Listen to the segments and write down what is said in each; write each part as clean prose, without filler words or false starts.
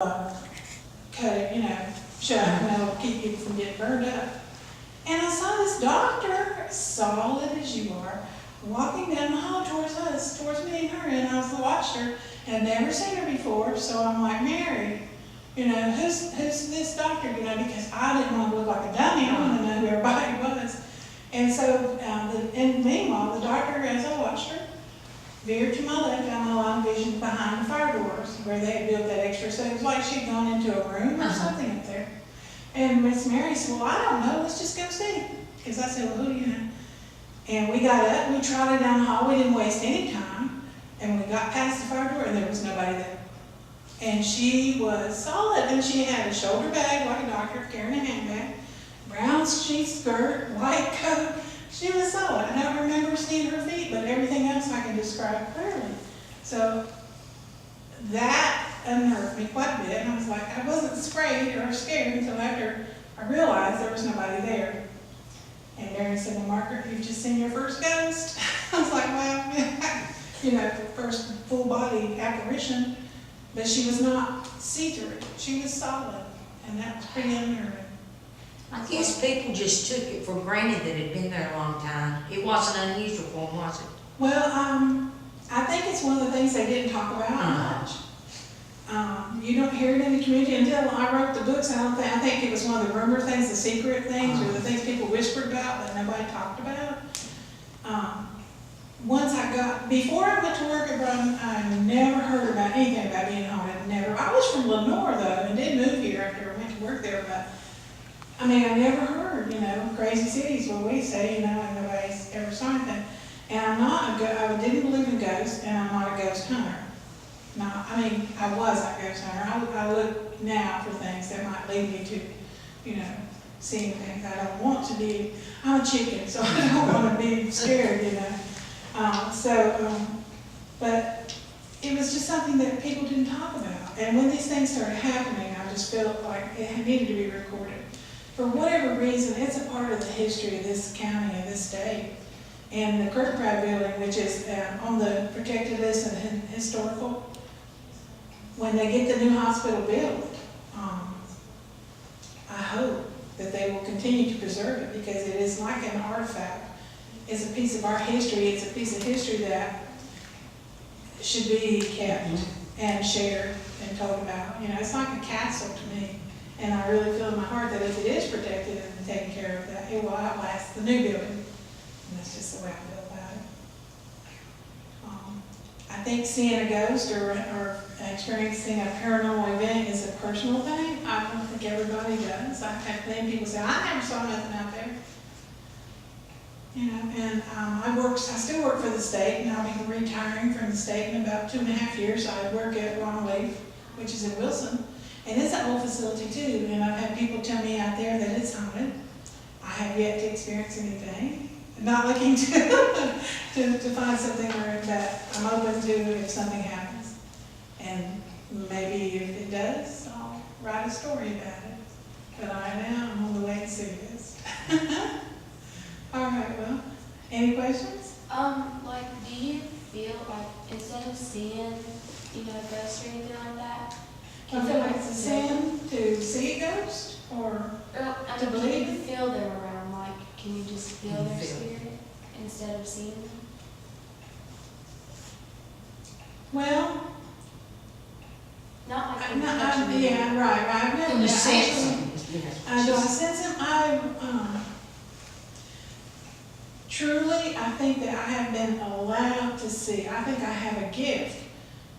cut it, shut, it'll keep you from getting burned up. And I saw this doctor, solid as you are, walking down the hall towards us, towards me and her, and I watched her, and I'd never seen her before, so I'm like, Mary, who's this doctor, because I didn't want to look like a dummy, I wanted to know who everybody was. And so, and meanwhile, the doctor, as I watched her, veered to my left down the line vision behind the fire doors where they had built that extra, so it was like she'd gone into a room or something up there. And Miss Mary said, well, I don't know, let's just go see. Because I said, well, who do you know? And we got up, we trotted down the hall, we didn't waste any time, and we got past the fire door and there was nobody there. And she was solid, and she had a shoulder bag like a doctor carrying a handbag, brown sheet skirt, white coat. She was solid. I don't remember seeing her feet, but everything else I can describe clearly. So that unnerved me quite a bit, and I was like, I wasn't afraid or scared until after I realized there was nobody there. And Mary said, well, Margaret, you've just seen your first ghost. I was like, well, first full body apparition, but she was not see-through. She was solid, and that was pretty unnerving. I guess people just took it for granted that it had been there a long time. It wasn't unusual for them, was it? Well, I think it's one of the things they didn't talk about much. You don't hear it in the community until I wrote the books. I think it was one of the rumor things, the secret things, or the things people whispered about that nobody talked about. Before I went to work at Broughton, I never heard about anything about being haunted. Never. I was from Lenore though, and did move here after I went to work there, but I never heard, crazy cities where we say, and nobody's ever saw anything. And I didn't believe in ghosts, and I'm not a ghost hunter. No, I was a ghost hunter. I look now for things that might lead me to, seeing things I don't want to be. I'm a chicken, so I don't want to be scared, But it was just something that people didn't talk about. And when these things started happening, I just felt like it needed to be recorded. For whatever reason, it's a part of the history of this county and this state. And the Kirkbride building, which is on the protected list and historical, when they get the new hospital built, I hope that they will continue to preserve it, because it is like an artifact. It's a piece of our history. It's a piece of history that should be kept and shared and told about. It's like a castle to me. And I really feel in my heart that if it is protected and taken care of, that it will outlast the new building. And that's just the way I feel about it. I think seeing a ghost or experiencing a paranormal event is a personal thing. I don't think everybody does. I've had many people say, I never saw nothing out there. And I still work for the state, and I'll be retiring from the state in about 2.5 years. I work at Ronald, which is in Wilson. And it's an old facility too, and I've had people tell me out there that it's haunted. I have yet to experience anything. I'm not looking to find something that I'm open to if something happens. And maybe if it does, I'll write a story about it. But right now, I'm on the way to see this. All right, well, any questions? Do you feel like instead of seeing, ghosts or anything like that, I feel like it's a sin to see a ghost, or to believe can you it? feel them around? Can you just feel their spirit instead of seeing them? Well, Not like yeah, right. I've never. Can you sense them? Do I sense them? Truly, I think that I have been allowed to see. I think I have a gift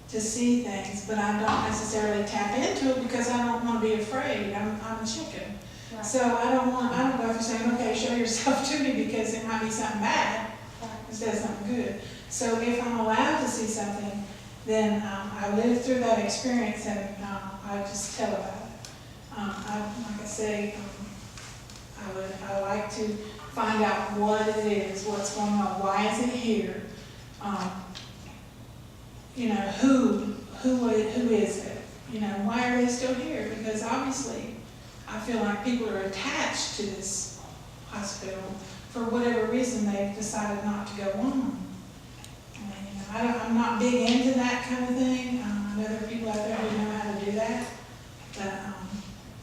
to see things, but I don't necessarily tap into it because I don't want to be afraid. I'm a chicken. Right. So I don't go for saying, okay, show yourself to me, because it might be something bad instead of something good. So if I'm allowed to see something, then I live through that experience, and I just tell about it. Like I say, I like to find out what it is, what's going on, why is it here, who is it, why are they still here? Because obviously, I feel like people are attached to this hospital for whatever reason they've decided not to go on. I'm not big into that kind of thing. I know there are people out there who know how to do that.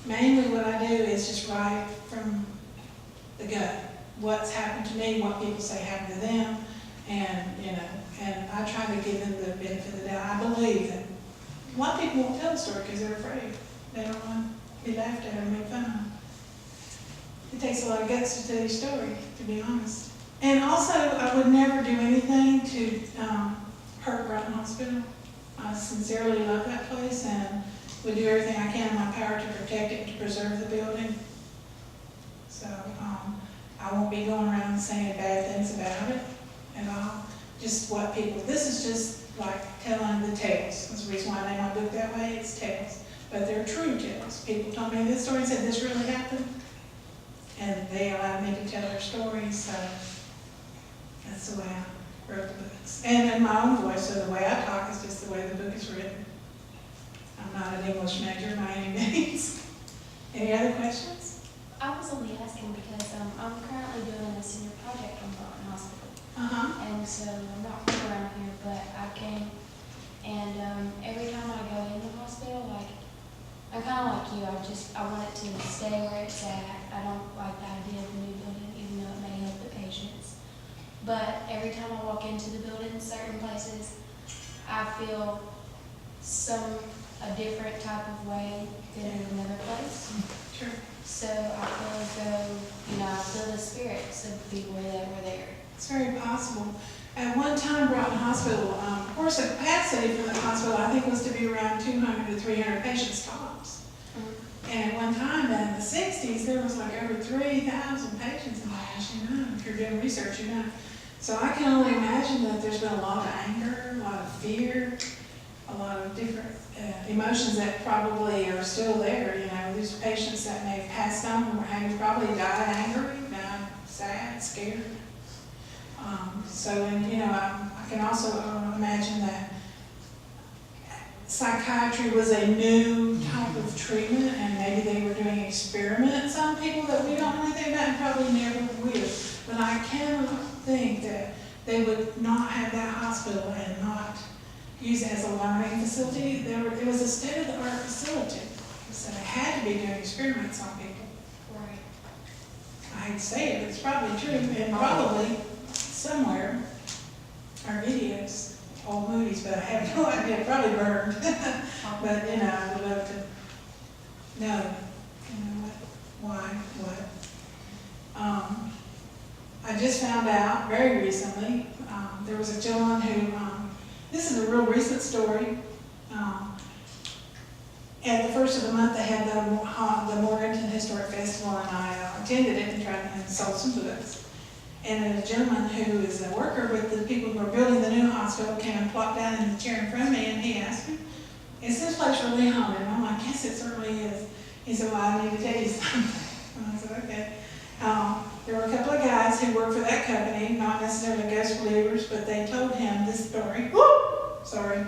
mainly what I do is just write from the gut. What's happened to me, what people say happened to them, and, you know, and I try to give them the benefit of the doubt. I believe that a lot of people won't tell the story because they're afraid. They don't want to be laughed at or made fun of. It takes a lot of guts to tell your story, to be honest. And also, I would never do anything to hurt Broughton Hospital. I sincerely love that place and would do everything I can in my power to protect it and to preserve the building. So I won't be going around saying bad things about it at all. Just what people, this is just like telling the tales. That's the reason why I named my book that way, it's tales. But they're true tales. People told me this story and said this really happened. And they allowed me to tell their stories, so that's the way I wrote the books. And in my own voice, so the way I talk is just the way the book is written. I'm not an English major by any means. Any other questions? I was only asking because I'm currently doing a senior project on Broughton Hospital. And so I'm not from around here, but I came, and every time I go in the hospital, like, I'm kind of like you, I want it to stay where it's at. I don't like the idea of the new building, even though it may help the patients. But every time I walk into the building, certain places, I feel a different type of way than in another place. Sure. So I feel as though, you know, I feel the spirits of the people that were there. It's very possible. At one time, Broughton Hospital, of course, the capacity for the hospital, I think, was to be around 200 to 300 patients tops. And at one time, in the 60s, there was like over 3,000 patients in there, as you know. If you're doing research, you know. So I can only imagine that there's been a lot of anger, a lot of fear, a lot of different emotions that probably are still there. You know, these patients that may have passed on have probably died angry, died sad, scared. And you know, I can also imagine that psychiatry was a new type of treatment, and maybe they were doing experiments on people that we don't know anything about and probably never will. But I cannot think that they would not have that hospital and not use it as a learning facility. It was a state-of-the-art facility, so they had to be doing experiments on people. Right. I hate to say it, but it's probably true, and probably somewhere are videos, old movies, but I have no idea, probably burned. But, you know, I would love to know, you know, why, what. I just found out very recently, there was a gentleman who, this is a real recent story. At the first of the month, they had the Morganton Historic Festival, and I attended it and tried and sold some books. And a gentleman who is a worker with the people who are building the new hospital came and plopped down in the chair in front of me, and he asked me, "Is this place really haunted?" And I'm like, "Yes, it certainly is." He said, "Well, I need to tell you something." And I said, "Okay." There were a couple of guys who worked for that company, not necessarily ghost believers, but they told him this story. Woo! Sorry.